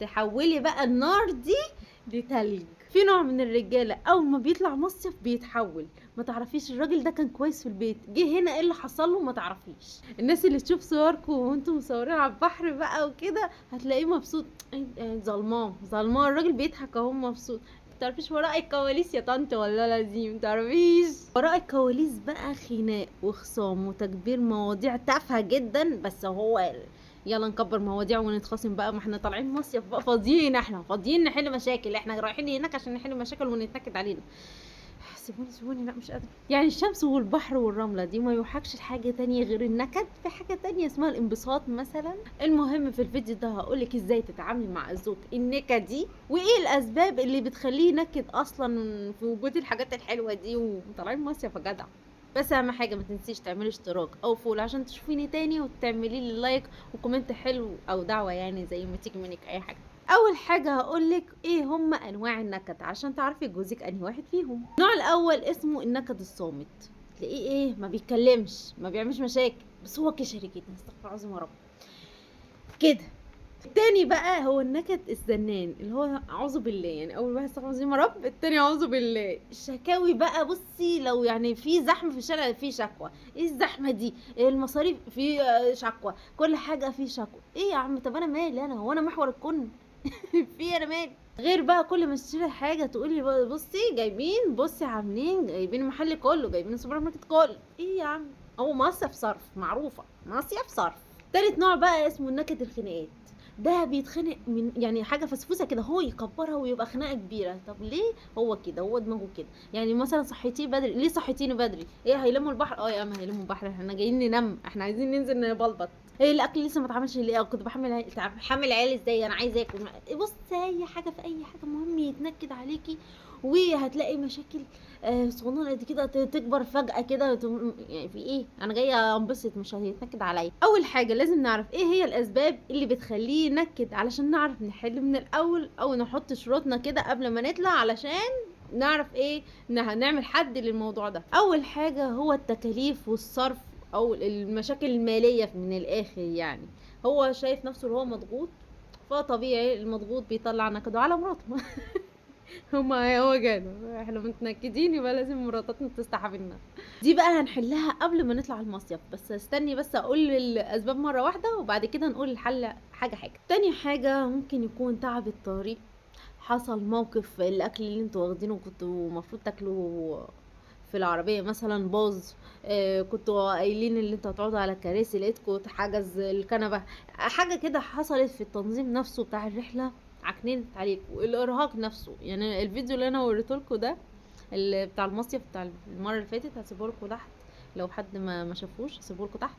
تحولي بقى النار دي لتلج. في نوع من الرجاله اول ما بيطلع مصيف بيتحول، ما تعرفيش الراجل ده كان كويس في البيت، جه هنا ايه اللي حصل له ما تعرفيش. الناس اللي تشوف صوركم وانتم مصورين على البحر بقى وكده هتلاقيه مبسوط، ظلماه الراجل بيضحك اهو مبسوط. متعرفيش وراء الكواليس يا طنط والله لازم متعرفيش. وراء الكواليس بقى خناق وخصام وتكبير مواضيع تافهه جدا، بس هو يلا نكبر مواضيع ونتخاصم بقى، ما احنا طالعين مصيف بقى فاضيين، احنا فاضيين نحل مشاكل، احنا رايحين هناك عشان نحل مشاكل ونتنكد علينا. سيبوني لا مش قادره. يعني الشمس والبحر والرمله دي ما يوحكش لحاجه تانية غير النكد، في حاجه تانية اسمها الانبساط مثلا. المهم في الفيديو ده هقولك ازاي تتعاملي مع الزوج النكدي، وايه الاسباب اللي بتخليه ينكد اصلا في وجود الحاجات الحلوه دي وطالعين مصيف يا جدع. بس اهم حاجه ما تنسيش تعملي اشتراك او فول عشان تشوفيني تاني، وتعملي لي لايك وكومنت حلو او دعوه، يعني زي ما تيجي منك اي حاجه. اول حاجه هقولك ايه هما انواع النكد عشان تعرفي جوزك انهي واحد فيهم. النوع الاول اسمه النكد الصامت، تلاقيه ايه ما بيتكلمش ما بيعملش مشاكل، بس هو كشري جدا، استغفر الله العظيم يا رب كده. التاني بقى هو النكد الزنان، اللي هو اعوذ بالله، يعني اول واحد استغفر الله العظيم يا رب، التاني اعوذ بالله. الشكاوي بقى بصي، لو يعني في زحمه في الشارع في شكوى، ايه الزحمه دي، إيه المصاريف في شكوى، كل حاجه في شكوى. ايه يا عم طب انا مالي، انا هو انا محور الكون؟ في انا مالي. غير بقى كل ما تشتري حاجه تقولي بصي جايبين، بصي عاملين، جايبين المحل كله، جايبين السوبر ماركت كله. ايه يا عم، هو مصيف صرف، معروفه مصيف صرف. تالت نوع بقى اسمه النكد الخناقات، ده بيتخنق من يعني حاجه فسفوسه كده هو يكبرها ويبقى خناقه كبيره. طب ليه؟ هو كده، هو دماغه كده. يعني مثلا صحيتيه بدري، ليه صحيتيني بدري؟ ايه هيلموا البحر؟ اه يا عم هيلموا البحر، احنا جايين ننام، احنا عايزين ننزل نبلبط. ايه الاكل لسه ما اتعملش ليه؟ كنت بحمل عيالي ازاي، انا عايزه اكل. بص اي حاجه في اي حاجه مهم يتنكد عليكي، وهتلاقي مشاكل صغننه قد كده تكبر فجاه كده يعني في ايه، انا جايه انبسط مش هيتنكد عليا. اول حاجه لازم نعرف ايه هي الاسباب اللي بتخليه ينكد علشان نعرف نحل من الاول، او نحط شروطنا كده قبل ما نطلع علشان نعرف ايه نعمل حد للموضوع ده. اول حاجه هو التكاليف والصرف، او المشاكل الماليه من الاخر يعني. هو شايف نفسه هو مضغوط، فطبيعي المضغوط بيطلع نكده على مراته. هما هو كده احنا متنكدين يبقى لازم مراتاتنا تستحملنا. دي بقى هنحلها قبل ما نطلع المصيف، بس استني بس اقول الاسباب مره واحده وبعد كده نقول الحل حاجه حاجه. تاني حاجه ممكن يكون تعب الطريق، حصل موقف الاكل اللي انتوا واخدينه كنتوا المفروض تاكلوا في العربيه مثلا باظ، كنتوا قايلين ان انتوا هتقعدوا على كراسي لقيتكوا اتحجز الكنبه، حاجه كده حصلت في التنظيم نفسه بتاع الرحله عكننت عليكم. الارهاق نفسه، يعني الفيديو اللي انا وريته لكم ده اللي بتاع المصيف بتاع المره اللي فاتت هسيبه لكم تحت، لو حد ما شافوش هسيبه لكم تحت.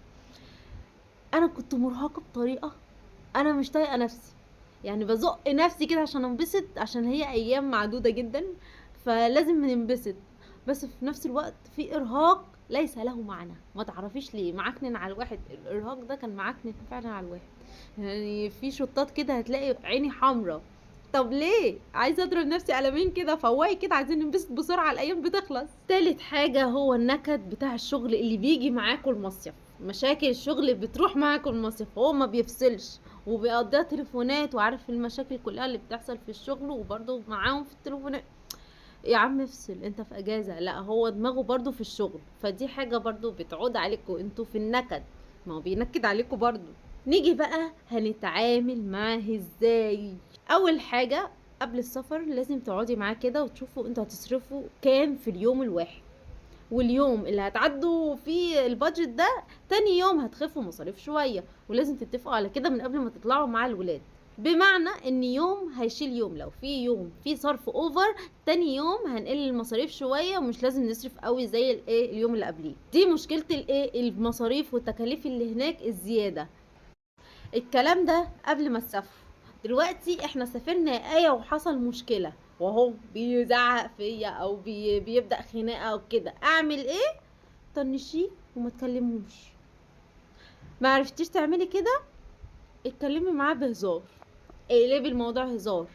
انا كنت مرهقه بطريقه انا مش طايقه نفسي، يعني بزق نفسي كده عشان انبسط، عشان هي ايام معدوده جدا فلازم ننبسط، بس في نفس الوقت في ارهاق ليس له معنى، ما تعرفيش ليه معكنن على الواحد. الارهاق ده كان معكنن فعلا على الواحد، يعني في شطات كده هتلاقي عيني حمرا. طب ليه عايزه اضرب نفسي قلمين كده فواي كده، عايزين ننبسط بسرعه الايام بتخلص. تالت حاجه هو النكد بتاع الشغل اللي بيجي معاكم المصيف، مشاكل الشغل بتروح معاكم المصيف، هو ما بيفصلش وبيقضيها تليفونات، وعارف المشاكل كلها اللي بتحصل في الشغل وبرضه معاهم في التليفونات. يا عم افصل انت في اجازه، لا هو دماغه برضه في الشغل، فدي حاجه برضه بتعود عليكم انتوا في النكد، ما هو بينكد عليكم برضه. نيجي بقى هنتعامل معاه ازاي. اول حاجه قبل السفر لازم تقعدي معاه كده وتشوفوا انتوا هتصرفوا كام في اليوم الواحد، واليوم اللي هتعدوا فيه البادجت ده تاني يوم هتخفوا مصاريف شويه، ولازم تتفقوا على كده من قبل ما تطلعوا مع الولاد. بمعنى ان يوم هيشيل يوم، لو في يوم في صرف اوفر تاني يوم هنقل المصاريف شويه، ومش لازم نصرف قوي زي الايه اليوم اللي قبليه. دي مشكله الايه المصاريف والتكاليف اللي هناك الزياده. الكلام ده قبل ما تسافروا. دلوقتي احنا سافرنا ايه وحصل مشكله وهو بيزعق فيا او بيبدا خناقه او كده، اعمل ايه؟ طنشيه وما تكلموش. ما عرفتيش تعملي كده، اتكلمي معاه بهزار، اقلبي الموضوع هزار،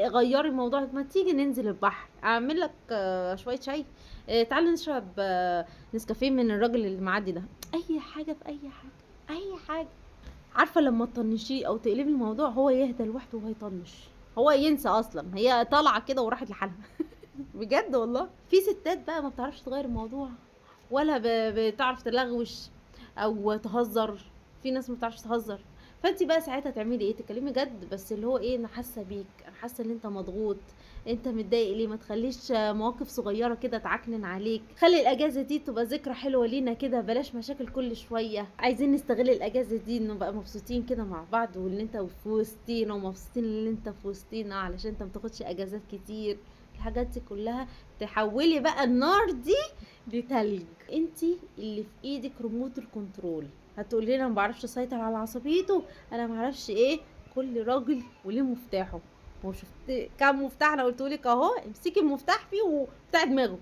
غيري الموضوع، ما تيجي ننزل البحر اعمل لك شويه شاي، تعالي نشرب نسكافيه من الراجل اللي معدي ده، اي حاجه في اي حاجه، اي حاجه. عارفه لما تطنشيه او تقلبي الموضوع هو يهدى لوحده وهيطنش، هو ينسى اصلا هي طالعه كده وراحت لحالها. بجد والله. في ستات بقى ما بتعرفش تغير الموضوع، ولا بتعرف تلغوش او تهزر. في ناس ما بتعرفش تهزر، فانت بقى ساعتها تعملي ايه؟ تكلمي جد، بس اللي هو ايه، انا حاسه بيك، انا حاسه ان انت مضغوط، انت متضايق ليه، ما تخليش مواقف صغيره كده تعكنن عليك. خلي الاجازه دي تبقى ذكرى حلوه لينا كده، بلاش مشاكل كل شويه. عايزين نستغل الاجازه دي نبقى مبسوطين كده مع بعض، وان انت في وسطينا، ومبسوطين ان انت في وسطينا علشان انت متاخدش اجازات كتير. الحاجات دي كلها تحولي بقى النار دي لتلج. انتي اللي في ايدك ريموت الكنترول. هتقولي انا ما بعرفش اسيطر على عصبيته، انا ما اعرفش ايه. كل راجل وليه مفتاحه. هو شفت كام مفتاح انا قلتهولك اهو، امسكي المفتاح فيه وبتاع دماغه.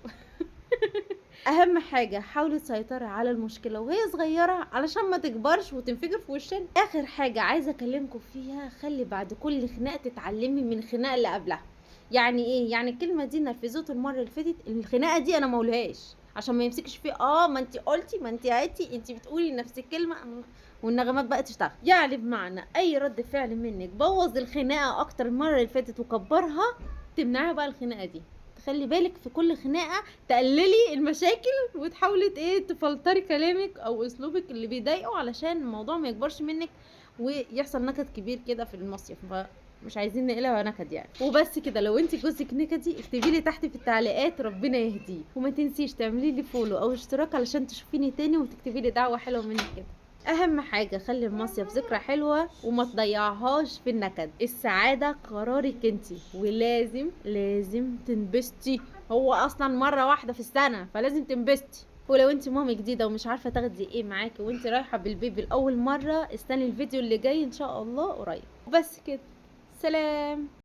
اهم حاجه حاولي تسيطري على المشكله وهي صغيره علشان ما تكبرش وتنفجر في وشنا. اخر حاجه عايزه اكلمكم فيها، خلي بعد كل خناقه تتعلمي من الخناقه اللي قبلها. يعني ايه؟ يعني الكلمه دي نرفزته المره اللي فاتت، الخناقه دي انا ما اقولهاش عشان ما يمسكش فيه. ما انت قلتي، ما انت عيتي، انت بتقولي نفس الكلمه، والنغمات بقى تشتغل. يعني بمعنى اي رد فعل منك بوظ الخناقه اكتر المره اللي فاتت وكبرها، تمنعي بقى الخناقه دي. تخلي بالك في كل خناقه تقللي المشاكل، وتحاولي ايه، تفلتري كلامك او اسلوبك اللي بيضايقه علشان الموضوع ما يكبرش منك ويحصل نكد كبير كده في المصيف. مش عايزين نقلبها نكد يعني. وبس كده. لو انت جوزك نكدي اكتبي لي تحت في التعليقات ربنا يهديه، وما تنسيش تعملي لي فولو او اشتراك علشان تشوفيني تاني وتكتبي لي دعوه حلوه منك كده. اهم حاجه خلي المصيف ذكرى حلوه وما تضيعهاش في النكد. السعاده قرارك انتي، ولازم تنبسطي. هو اصلا مره واحده في السنه فلازم تنبسطي. ولو انت مامي جديده ومش عارفه تاخدي ايه معاكي وانت رايحه بالبيبي لاول مره، استني الفيديو اللي جاي ان شاء الله قريب. وبس كده. سلام.